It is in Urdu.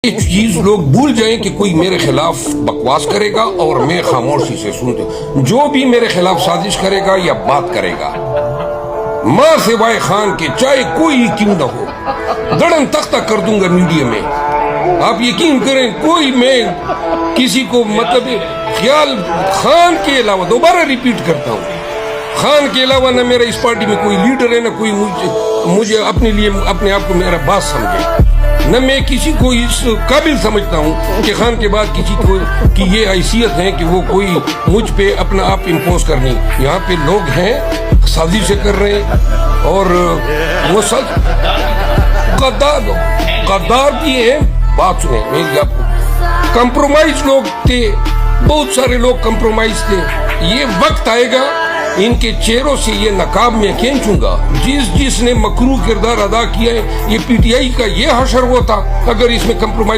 ایک چیز لوگ بھول جائیں کہ کوئی میرے خلاف بکواس کرے گا اور میں خاموشی سے سنتے ہوں. جو بھی میرے خلاف سازش کرے گا یا بات کرے گا ماں سوائے خان کے چاہے کوئی کیوں نہ ہو دڑن تختہ کر دوں گا میڈیا میں. آپ یقین کریں کوئی میں کسی کو مطلب خیال خان کے علاوہ دوبارہ ریپیٹ کرتا ہوں خان کے علاوہ نہ میرا اس پارٹی میں کوئی لیڈر ہے نہ کوئی مجھے اپنے لیے اپنے آپ کو میرا باس سمجھے نہ میں کسی کو اس قابل سمجھتا ہوں کہ خان کے بعد کسی کو کی یہ حیثیت ہے کہ وہ کوئی مجھ پہ اپنا آپ امپوز کرنی. یہاں پہ لوگ ہیں سازش سے کر رہے ہیں اور وہ سب غدار بھی ہیں. بات سنیں میری آپ کو کمپرومائز لوگ تھے بہت سارے لوگ کمپرومائز تھے. یہ وقت آئے گا ان کے چہروں سے یہ نقاب میں کھینچوں گا. جس نے مکروہ کردار ادا کیا ہے یہ پی ٹی آئی کا یہ حشر وہ تھا اگر اس میں کمپرومائز